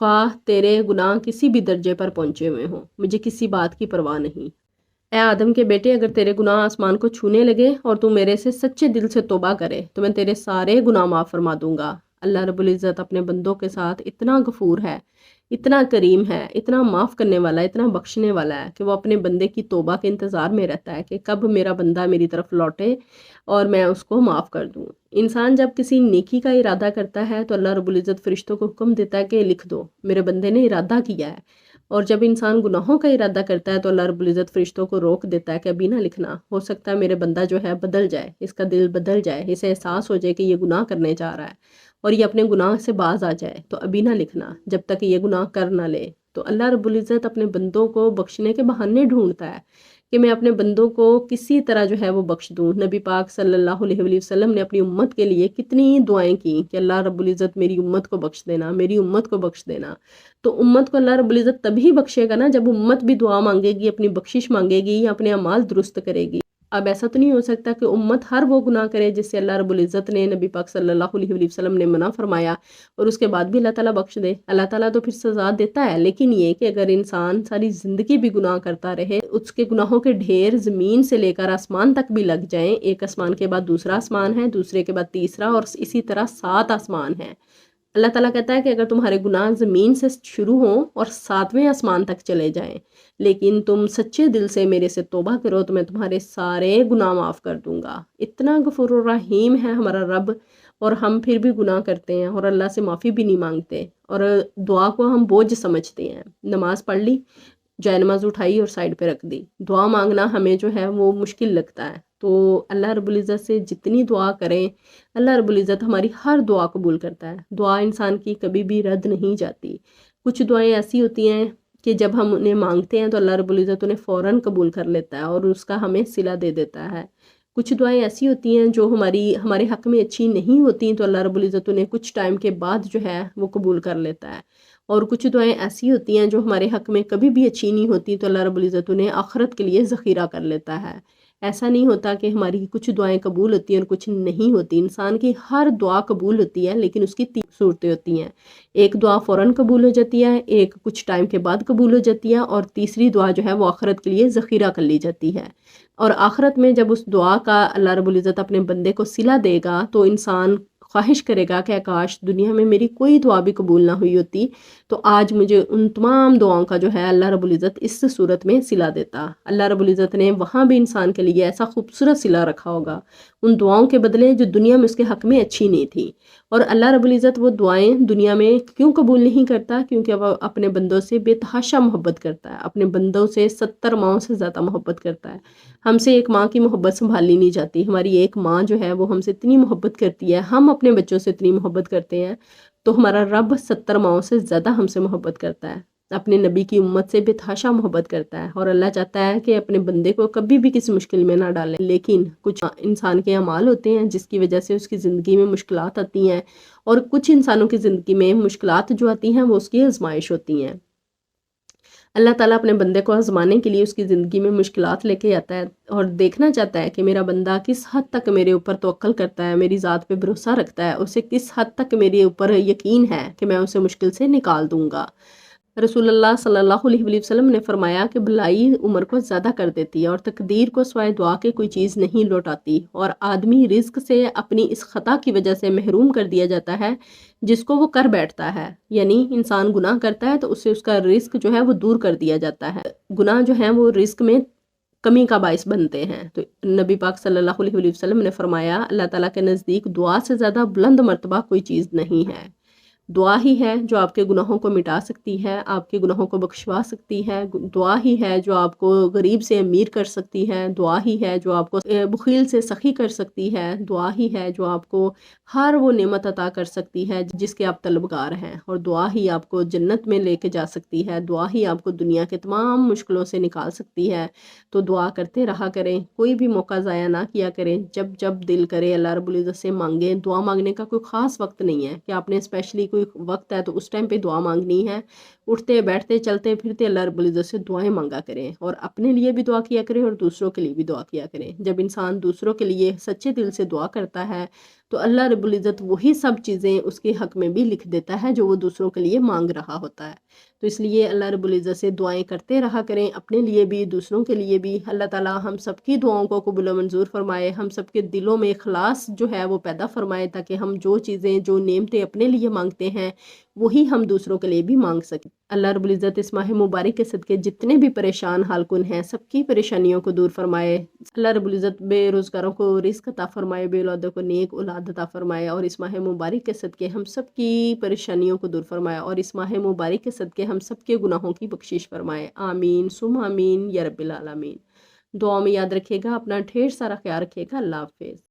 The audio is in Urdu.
خواہ تیرے گناہ کسی بھی درجے پر پہنچے ہوئے ہوں، مجھے کسی بات کی پرواہ نہیں۔ اے آدم کے بیٹے، اگر تیرے گناہ آسمان کو چھونے لگے اور تو میرے سے سچے دل سے توبہ کرے تو میں تیرے سارے گناہ معاف فرما دوں گا۔ اللہ رب العزت اپنے بندوں کے ساتھ اتنا غفور ہے، اتنا کریم ہے، اتنا معاف کرنے والا ہے، اتنا بخشنے والا ہے کہ وہ اپنے بندے کی توبہ کے انتظار میں رہتا ہے کہ کب میرا بندہ میری طرف لوٹے اور میں اس کو معاف کر دوں۔ انسان جب کسی نیکی کا ارادہ کرتا ہے تو اللہ رب العزت فرشتوں کو حکم دیتا ہے کہ لکھ دو، میرے بندے نے ارادہ کیا ہے۔ اور جب انسان گناہوں کا ارادہ کرتا ہے تو اللہ رب العزت فرشتوں کو روک دیتا ہے کہ ابھی نہ لکھنا، ہو سکتا ہے میرے بندہ جو ہے بدل جائے، اس کا دل بدل جائے، اسے احساس ہو جائے کہ یہ گناہ کرنے جا رہا ہے اور یہ اپنے گناہ سے باز آ جائے، تو ابھی نہ لکھنا جب تک یہ گناہ کر نہ لے۔ تو اللہ رب العزت اپنے بندوں کو بخشنے کے بہانے ڈھونڈتا ہے کہ میں اپنے بندوں کو کسی طرح جو ہے وہ بخش دوں۔ نبی پاک صلی اللہ علیہ وآلہ وسلم نے اپنی امت کے لیے کتنی دعائیں کی کہ اللہ رب العزت میری امت کو بخش دینا، میری امت کو بخش دینا۔ تو امت کو اللہ رب العزت تبھی بخشے گا نا جب امت بھی دعا مانگے گی، اپنی بخشش مانگے گی یا اپنے اعمال درست کرے گی۔ اب ایسا تو نہیں ہو سکتا کہ امت ہر وہ گناہ کرے جس سے اللہ رب العزت نے، نبی پاک صلی اللہ علیہ وآلہ وسلم نے منع فرمایا، اور اس کے بعد بھی اللہ تعالیٰ بخش دے۔ اللہ تعالیٰ تو پھر سزا دیتا ہے، لیکن یہ کہ اگر انسان ساری زندگی بھی گناہ کرتا رہے، اس کے گناہوں کے ڈھیر زمین سے لے کر آسمان تک بھی لگ جائیں، ایک آسمان کے بعد دوسرا آسمان ہے، دوسرے کے بعد تیسرا، اور اسی طرح 7 آسمان ہیں۔ اللہ تعالیٰ کہتا ہے کہ اگر تمہارے گناہ زمین سے شروع ہوں اور 7ویں آسمان تک چلے جائیں، لیکن تم سچے دل سے میرے سے توبہ کرو تو میں تمہارے سارے گناہ معاف کر دوں گا۔ اتنا غفور الرحیم ہے ہمارا رب، اور ہم پھر بھی گناہ کرتے ہیں اور اللہ سے معافی بھی نہیں مانگتے، اور دعا کو ہم بوجھ سمجھتے ہیں۔ نماز پڑھ لی، جائے نماز اٹھائی اور سائڈ پہ رکھ دی، دعا مانگنا ہمیں جو ہے وہ مشکل لگتا ہے۔ تو اللہ رب العزت سے جتنی دعا کریں، اللہ رب العزت ہماری ہر دعا قبول کرتا ہے۔ دعا انسان کی کبھی بھی رد نہیں جاتی۔ کچھ دعائیں ایسی ہوتی ہیں کہ جب ہم انہیں مانگتے ہیں تو اللہ رب العزت انہیں فوراً قبول کر لیتا ہے اور اس کا ہمیں صلہ دے دیتا ہے۔ کچھ دعائیں ایسی ہوتی ہیں جو ہمارے حق میں اچھی نہیں ہوتی تو اللہ رب العزت انہیں کچھ ٹائم کے بعد جو ہے وہ قبول کر لیتا ہے، اور کچھ دعائیں ایسی ہوتی ہیں جو ہمارے حق میں کبھی بھی اچھی نہیں ہوتی تو اللہ رب العزت انہیں آخرت کے لیے ذخیرہ کر لیتا ہے۔ ایسا نہیں ہوتا کہ ہماری کچھ دعائیں قبول ہوتی ہیں اور کچھ نہیں ہوتی۔ انسان کی ہر دعا قبول ہوتی ہے، لیکن اس کی 3 صورتیں ہوتی ہیں۔ ایک دعا فوراً قبول ہو جاتی ہے، ایک کچھ ٹائم کے بعد قبول ہو جاتی ہے، اور تیسری دعا جو ہے وہ آخرت کے لیے ذخیرہ کر لی جاتی ہے۔ اور آخرت میں جب اس دعا کا اللہ رب العزت اپنے بندے کو صلہ دے گا تو انسان خواہش کرے گا کہ کاش دنیا میں میری کوئی دعا بھی قبول نہ ہوئی ہوتی تو آج مجھے ان تمام دعاؤں کا جو ہے اللہ رب العزت اس صورت میں صلہ دیتا۔ اللہ رب العزت نے وہاں بھی انسان کے لیے ایسا خوبصورت صلہ رکھا ہوگا ان دعاؤں کے بدلے جو دنیا میں اس کے حق میں اچھی نہیں تھی۔ اور اللہ رب العزت وہ دعائیں دنیا میں کیوں قبول نہیں کرتا؟ کیونکہ وہ اپنے بندوں سے بے تحاشا محبت کرتا ہے، اپنے بندوں سے 70 ماؤں سے زیادہ محبت کرتا ہے۔ ہم سے ایک ماں کی محبت سنبھالی نہیں جاتی، ہماری ایک ماں جو ہے وہ ہم سے اتنی محبت کرتی ہے، ہم اپنے بچوں سے اتنی محبت کرتے ہیں، تو ہمارا رب 70 ماؤں سے زیادہ ہم سے محبت کرتا ہے، اپنے نبی کی امت سے بے تحاشا محبت کرتا ہے، اور اللہ چاہتا ہے کہ اپنے بندے کو کبھی بھی کسی مشکل میں نہ ڈالیں۔ لیکن کچھ انسان کے اعمال ہوتے ہیں جس کی وجہ سے اس کی زندگی میں مشکلات آتی ہیں، اور کچھ انسانوں کی زندگی میں مشکلات جو آتی ہیں وہ اس کی آزمائش ہوتی ہیں۔ اللہ تعالیٰ اپنے بندے کو آزمانے کے لیے اس کی زندگی میں مشکلات لے کے آتا ہے اور دیکھنا چاہتا ہے کہ میرا بندہ کس حد تک میرے اوپر توکل کرتا ہے، میری ذات پہ بھروسہ رکھتا ہے، اسے کس حد تک میرے اوپر یقین ہے کہ میں اسے مشکل سے نکال دوں گا۔ رسول اللہ صلی اللہ علیہ وآلہ وسلم نے فرمایا کہ بھلائی عمر کو زیادہ کر دیتی ہے اور تقدیر کو سوائے دعا کے کوئی چیز نہیں لوٹاتی، اور آدمی رزق سے اپنی اس خطا کی وجہ سے محروم کر دیا جاتا ہے جس کو وہ کر بیٹھتا ہے۔ یعنی انسان گناہ کرتا ہے تو اس سے اس کا رزق جو ہے وہ دور کر دیا جاتا ہے، گناہ جو ہے وہ رزق میں کمی کا باعث بنتے ہیں۔ تو نبی پاک صلی اللہ علیہ وآلہ وسلم نے فرمایا اللہ تعالیٰ کے نزدیک دعا سے زیادہ بلند مرتبہ کوئی چیز نہیں ہے۔ دعا ہی ہے جو آپ کے گناہوں کو مٹا سکتی ہے، آپ کے گناہوں کو بخشوا سکتی ہے، دعا ہی ہے جو آپ کو غریب سے امیر کر سکتی ہے، دعا ہی ہے جو آپ کو بخیل سے سخی کر سکتی ہے، دعا ہی ہے جو آپ کو ہر وہ نعمت عطا کر سکتی ہے جس کے آپ طلبگار ہیں، اور دعا ہی آپ کو جنت میں لے کے جا سکتی ہے، دعا ہی آپ کو دنیا کے تمام مشکلوں سے نکال سکتی ہے۔ تو دعا کرتے رہا کریں، کوئی بھی موقع ضائع نہ کیا کریں، جب جب دل کرے اللہ رب العزت سے مانگیں۔ دعا مانگنے کا کوئی خاص وقت نہیں ہے کہ آپ نے اسپیشلی کوئی وقت ہے تو اس ٹائم پہ دعا مانگنی ہے، اٹھتے بیٹھتے چلتے پھرتے اللہ رب العزت سے دعائیں مانگا کریں، اور اپنے لیے بھی دعا کیا کریں اور دوسروں کے لیے بھی دعا کیا کریں۔ جب انسان دوسروں کے لیے سچے دل سے دعا کرتا ہے تو اللہ رب العزت وہی سب چیزیں اس کے حق میں بھی لکھ دیتا ہے جو وہ دوسروں کے لیے مانگ رہا ہوتا ہے۔ تو اس لیے اللہ رب العزت سے دعائیں کرتے رہا کریں، اپنے لیے بھی دوسروں کے لیے بھی۔ اللہ تعالیٰ ہم سب کی دعاؤں کو قبول و منظور فرمائے، ہم سب کے دلوں میں اخلاص جو ہے وہ پیدا فرمائے، تاکہ ہم جو چیزیں جو نعمتیں اپنے لیے مانگتے ہیں وہی ہم دوسروں کے لیے بھی مانگ سکیں۔ اللہ رب العزت اس ماہ مبارک کے صدقے جتنے بھی پریشان حال کن ہیں سب کی پریشانیوں کو دور فرمائے۔ اللہ رب العزت بے روزگاروں کو رزق عطا فرمائے، بے اولادوں کو نیک اولاد عطا فرمائے، اور اس ماہ مبارک کے صدقے ہم سب کی پریشانیوں کو دور فرمائے، اور اس ماہ مبارک کے صدقے ہم سب کے گناہوں کی بخشش فرمائے۔ آمین ثم آمین یا رب العالمین۔ دعاؤں میں یاد رکھیے گا، اپنا ڈھیر سارا خیال رکھیے گا۔ اللہ حافظ۔